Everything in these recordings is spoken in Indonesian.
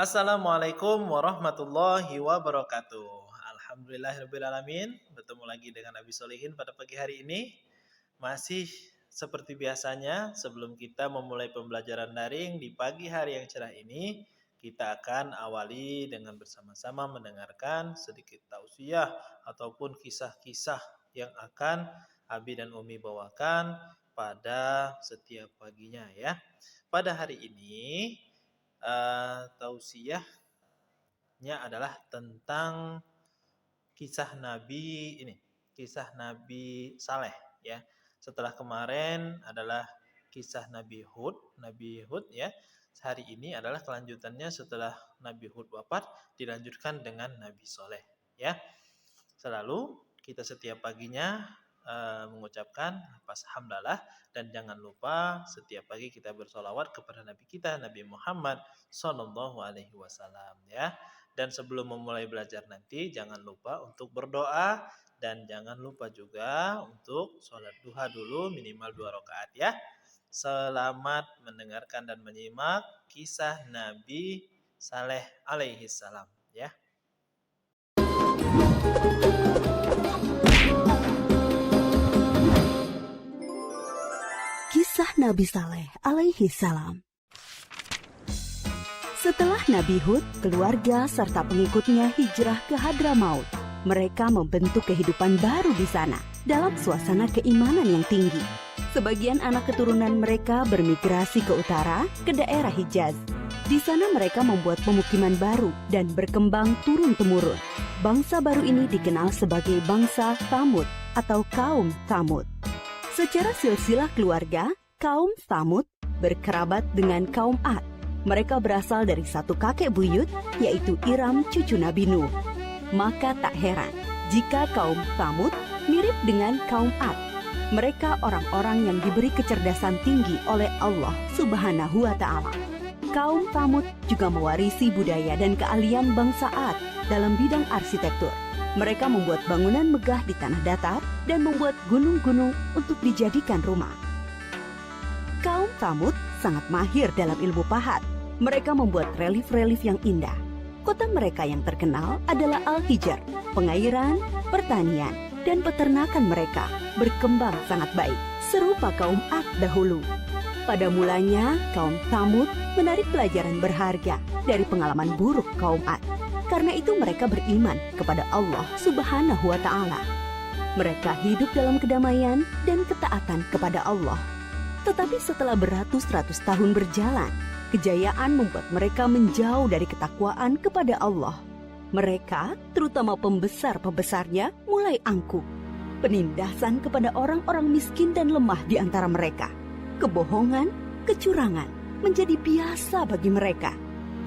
Assalamualaikum warahmatullahi wabarakatuh. Alhamdulillahirrabbilalamin. Bertemu lagi dengan Abi Solihin pada pagi hari ini. Masih seperti biasanya, sebelum kita memulai pembelajaran daring di pagi hari yang cerah ini, kita akan awali dengan bersama-sama mendengarkan sedikit tausiah ataupun kisah-kisah yang akan Abi dan Umi bawakan pada setiap paginya ya. Pada hari ini tausiahnya adalah tentang kisah Nabi Saleh ya. Setelah kemarin adalah kisah Nabi Hud ya. Hari ini adalah kelanjutannya setelah Nabi Hud wafat dilanjutkan dengan Nabi Saleh ya. Selalu kita setiap paginya mengucapkan lafaz hamdalah dan jangan lupa setiap pagi kita bersolawat kepada Nabi kita Nabi Muhammad Sallallahu Alaihi Wasallam ya. Dan sebelum memulai belajar nanti jangan lupa untuk berdoa dan jangan lupa juga untuk sholat duha dulu minimal 2 rakaat ya. Selamat mendengarkan dan menyimak kisah Nabi Saleh alaihi salam ya. Kisah Nabi Saleh alaihi salam. Setelah Nabi Hud, keluarga serta pengikutnya hijrah ke Hadramaut, mereka membentuk kehidupan baru di sana dalam suasana keimanan yang tinggi. Sebagian anak keturunan mereka bermigrasi ke utara, ke daerah Hijaz. Di sana mereka membuat pemukiman baru dan berkembang turun-temurun. Bangsa baru ini dikenal sebagai bangsa Tsamud atau kaum Tsamud. Secara silsilah keluarga, kaum Tsamud berkerabat dengan kaum Ad. Mereka berasal dari satu kakek buyut, yaitu Iram cucu Nabi Nuh. Maka tak heran jika kaum Tsamud mirip dengan kaum Ad. Mereka orang-orang yang diberi kecerdasan tinggi oleh Allah Subhanahu wa Ta'ala. Kaum Tsamud juga mewarisi budaya dan keahlian bangsa Ad dalam bidang arsitektur. Mereka membuat bangunan megah di tanah datar dan membuat gunung-gunung untuk dijadikan rumah. Kaum Tsamud sangat mahir dalam ilmu pahat. Mereka membuat relief-relief yang indah. Kota mereka yang terkenal adalah Al-Hijr. Pengairan, pertanian, dan peternakan mereka berkembang sangat baik, serupa kaum Ad dahulu. Pada mulanya, kaum Tsamud menarik pelajaran berharga dari pengalaman buruk kaum Ad. Karena itu mereka beriman kepada Allah Subhanahu wa Ta'ala. Mereka hidup dalam kedamaian dan ketaatan kepada Allah. Tetapi setelah beratus-ratus tahun berjalan, kejayaan membuat mereka menjauh dari ketakwaan kepada Allah. Mereka, terutama pembesar-pembesarnya, mulai angkuh. Penindasan kepada orang-orang miskin dan lemah di antara mereka. Kebohongan, kecurangan menjadi biasa bagi mereka.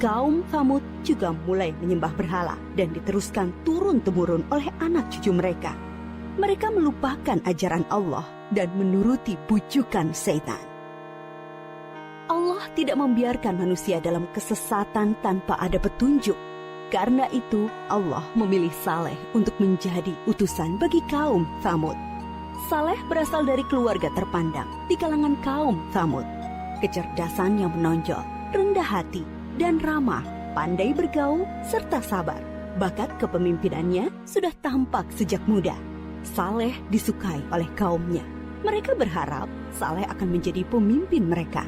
Kaum Tsamud juga mulai menyembah berhala dan diteruskan turun-temurun oleh anak cucu mereka. Mereka melupakan ajaran Allah dan menuruti bujukan setan. Allah tidak membiarkan manusia dalam kesesatan tanpa ada petunjuk. Karena itu, Allah memilih Saleh untuk menjadi utusan bagi kaum Tsamud. Saleh berasal dari keluarga terpandang di kalangan kaum Tsamud. Kecerdasan yang menonjol, rendah hati, dan ramah, pandai bergaul, serta sabar. Bakat kepemimpinannya sudah tampak sejak muda. Saleh disukai oleh kaumnya. Mereka berharap Saleh akan menjadi pemimpin mereka.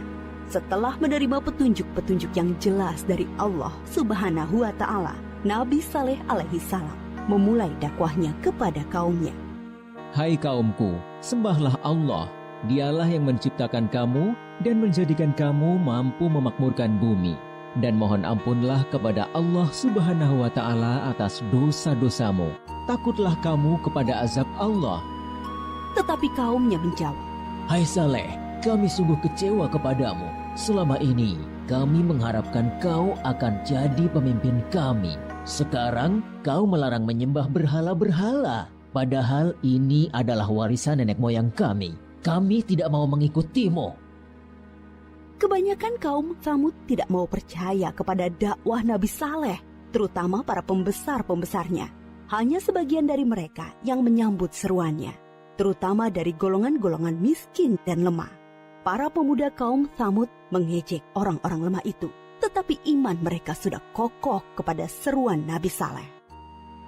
Setelah menerima petunjuk-petunjuk yang jelas dari Allah Subhanahu wa Ta'ala, Nabi Saleh alaihi salam memulai dakwahnya kepada kaumnya. Hai kaumku, sembahlah Allah. Dialah yang menciptakan kamu dan menjadikan kamu mampu memakmurkan bumi. Dan mohon ampunlah kepada Allah Subhanahu wa Ta'ala atas dosa-dosamu. Takutlah kamu kepada azab Allah. Tetapi kaumnya menjawab, Hai Saleh, kami sungguh kecewa kepadamu. Selama ini kami mengharapkan kau akan jadi pemimpin kami. Sekarang kau melarang menyembah berhala-berhala. Padahal ini adalah warisan nenek moyang kami. Kami tidak mau mengikutimu. Kebanyakan kaum Tsamud tidak mau percaya kepada dakwah Nabi Saleh, terutama para pembesar-pembesarnya. Hanya sebagian dari mereka yang menyambut seruannya, terutama dari golongan-golongan miskin dan lemah. Para pemuda kaum Tsamud mengejek orang-orang lemah itu. tetapi iman mereka sudah kokoh kepada seruan Nabi Saleh.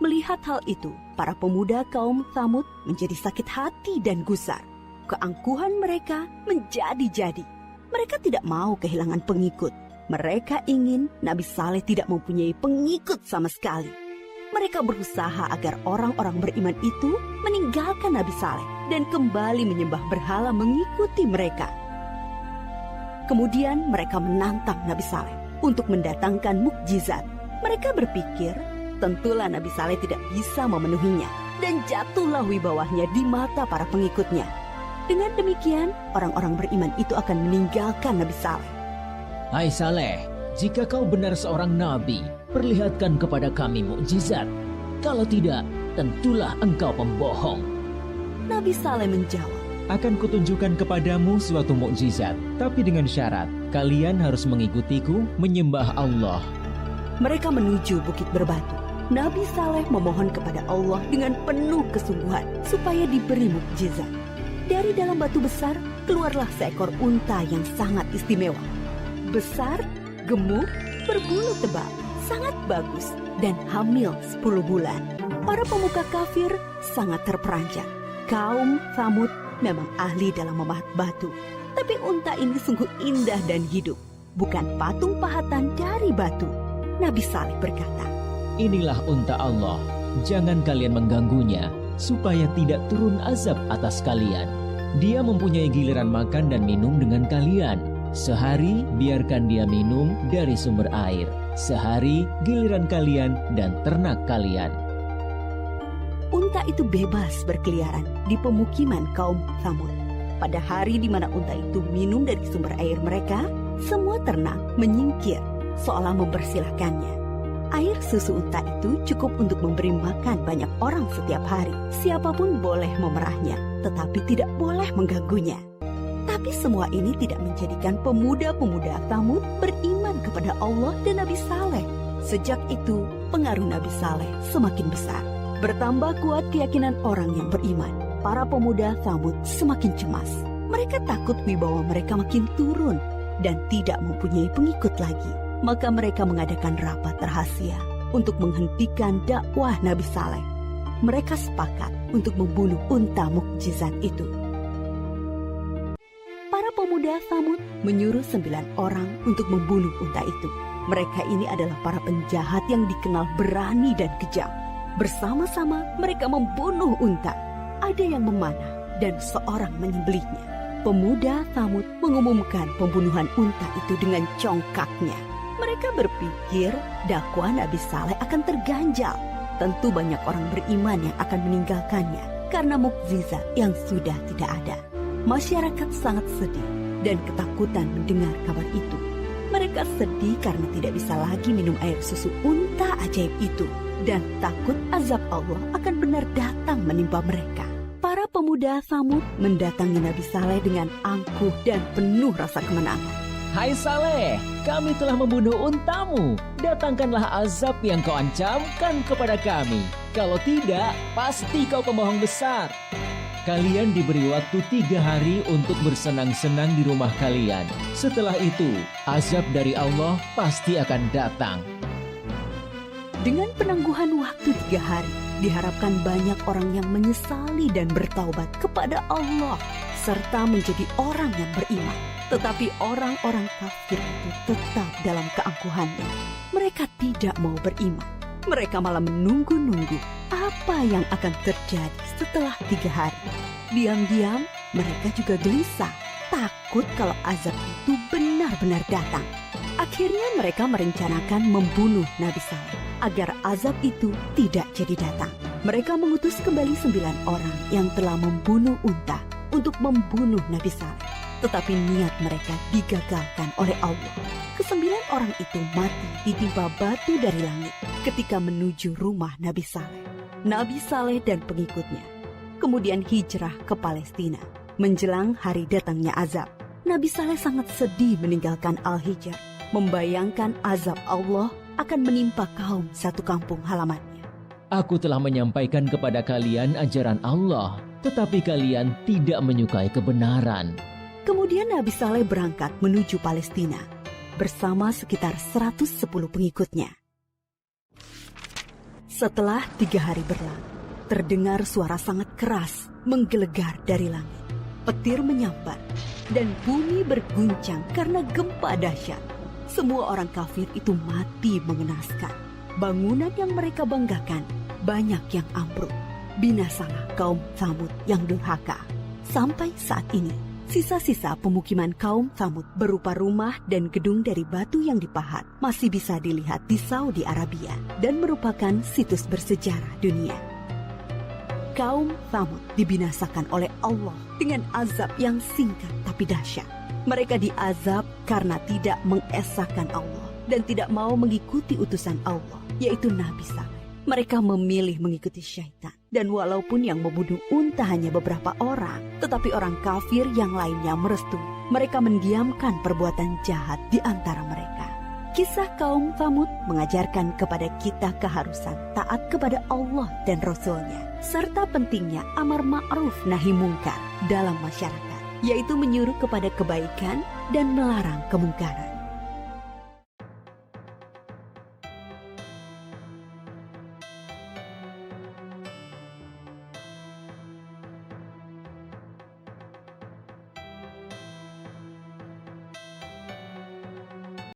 Melihat hal itu, para pemuda kaum Tsamud menjadi sakit hati dan gusar. Keangkuhan mereka menjadi-jadi. Mereka tidak mau kehilangan pengikut. Mereka ingin Nabi Saleh tidak mempunyai pengikut sama sekali. Mereka berusaha agar orang-orang beriman itu meninggalkan Nabi Saleh dan kembali menyembah berhala mengikuti mereka. Kemudian mereka menantang Nabi Saleh untuk mendatangkan mukjizat. Mereka berpikir tentulah Nabi Saleh tidak bisa memenuhinya dan jatuhlah wibawanya di mata para pengikutnya. Dengan demikian, orang-orang beriman itu akan meninggalkan Nabi Saleh. Hai Saleh, jika kau benar seorang nabi, perlihatkan kepada kami mukjizat. Kalau tidak, tentulah engkau pembohong. Nabi Saleh menjawab, Akan kutunjukkan kepadamu suatu mukjizat, tapi dengan syarat, kalian harus mengikutiku menyembah Allah. mereka menuju Bukit Berbatu. Nabi Saleh memohon kepada Allah dengan penuh kesungguhan supaya diberi mukjizat. Dari dalam batu besar keluarlah seekor unta yang sangat istimewa. Besar, gemuk, berbulu tebal, sangat bagus, dan hamil 10 bulan. Para pemuka kafir sangat terperanjat. Kaum Tsamud memang ahli dalam memahat batu. Tapi unta ini sungguh indah dan hidup, bukan patung pahatan dari batu. Nabi Saleh berkata, Inilah unta Allah, jangan kalian mengganggunya, supaya tidak turun azab atas kalian. Dia mempunyai giliran makan dan minum dengan kalian. Sehari biarkan dia minum dari sumber air. Sehari giliran kalian dan ternak kalian. unta itu bebas berkeliaran di pemukiman kaum Tsamud. Pada hari di mana unta itu minum dari sumber air mereka, semua ternak menyingkir seolah mempersilahkannya. Air susu unta itu cukup untuk memberi makan banyak orang setiap hari. Siapapun boleh memerahnya, tetapi tidak boleh mengganggunya. Tapi semua ini tidak menjadikan pemuda-pemuda Tsamud beriman kepada Allah dan Nabi Saleh. Sejak itu, pengaruh Nabi Saleh semakin besar. Bertambah kuat keyakinan orang yang beriman. Para pemuda Tsamud semakin cemas. Mereka takut wibawa mereka makin turun dan tidak mempunyai pengikut lagi. Maka mereka mengadakan rapat rahasia untuk menghentikan dakwah Nabi Saleh. Mereka sepakat untuk membunuh unta mukjizat itu. Para pemuda Tsamud menyuruh 9 orang untuk membunuh unta itu. Mereka ini adalah para penjahat yang dikenal berani dan kejam. Bersama-sama mereka membunuh unta. Ada yang memanah dan seorang menyembelihnya. Pemuda Tsamud mengumumkan pembunuhan unta itu dengan congkaknya. Mereka berpikir dakwah Nabi Saleh akan terganjal. Tentu banyak orang beriman yang akan meninggalkannya karena mukjizat yang sudah tidak ada. Masyarakat sangat sedih dan ketakutan mendengar kabar itu. Mereka sedih karena tidak bisa lagi minum air susu unta ajaib itu dan takut azab Allah akan benar datang menimpa mereka. Para pemuda Tsamud mendatangi Nabi Saleh dengan angkuh dan penuh rasa kemenangan. Hai Saleh, kami telah membunuh untamu. Datangkanlah azab yang kau ancamkan kepada kami. Kalau tidak, pasti kau pembohong besar. Kalian diberi waktu 3 hari untuk bersenang-senang di rumah kalian. Setelah itu, azab dari Allah pasti akan datang. Dengan penangguhan waktu 3 hari, diharapkan banyak orang yang menyesali dan bertaubat kepada Allah, serta menjadi orang yang beriman. Tetapi orang-orang kafir itu tetap dalam keangkuhannya. Mereka tidak mau beriman. Mereka malah menunggu-nunggu apa yang akan terjadi setelah 3 hari. Diam-diam mereka juga gelisah, takut kalau azab itu benar-benar datang. Akhirnya mereka merencanakan membunuh Nabi Saleh agar azab itu tidak jadi datang. Mereka mengutus kembali 9 orang yang telah membunuh unta untuk membunuh Nabi Saleh. Tetapi niat mereka digagalkan oleh Allah. Ke-9 orang itu mati ditimpa batu dari langit ketika menuju rumah Nabi Saleh. Nabi Saleh dan pengikutnya kemudian hijrah ke Palestina. Menjelang hari datangnya azab, Nabi Saleh sangat sedih meninggalkan Al-Hijr, membayangkan azab Allah akan menimpa kaum satu kampung halamannya. Aku telah menyampaikan kepada kalian ajaran Allah, tetapi kalian tidak menyukai kebenaran. Kemudian Nabi Saleh berangkat menuju Palestina. bersama sekitar 110 pengikutnya. Setelah 3 hari berlalu, terdengar suara sangat keras menggelegar dari langit. Petir menyambar dan bumi berguncang karena gempa dahsyat. Semua orang kafir itu mati mengenaskan. Bangunan yang mereka banggakan banyak yang ambruk. Binasalah kaum Tsamud yang durhaka. Sampai saat ini, sisa-sisa pemukiman kaum Tsamud berupa rumah dan gedung dari batu yang dipahat masih bisa dilihat di Saudi Arabia dan merupakan situs bersejarah dunia. Kaum Tsamud dibinasakan oleh Allah dengan azab yang singkat tapi dahsyat. Mereka diazab karena tidak mengesahkan Allah dan tidak mau mengikuti utusan Allah, yaitu Nabi Saleh. Mereka memilih mengikuti syaitan. Dan walaupun yang membunuh unta hanya beberapa orang, tetapi orang kafir yang lainnya merestui. Mereka mendiamkan perbuatan jahat di antara mereka. Kisah kaum Tsamud mengajarkan kepada kita keharusan taat kepada Allah dan Rasul-Nya, serta pentingnya amar ma'ruf nahi mungkar dalam masyarakat, yaitu menyuruh kepada kebaikan dan melarang kemungkaran.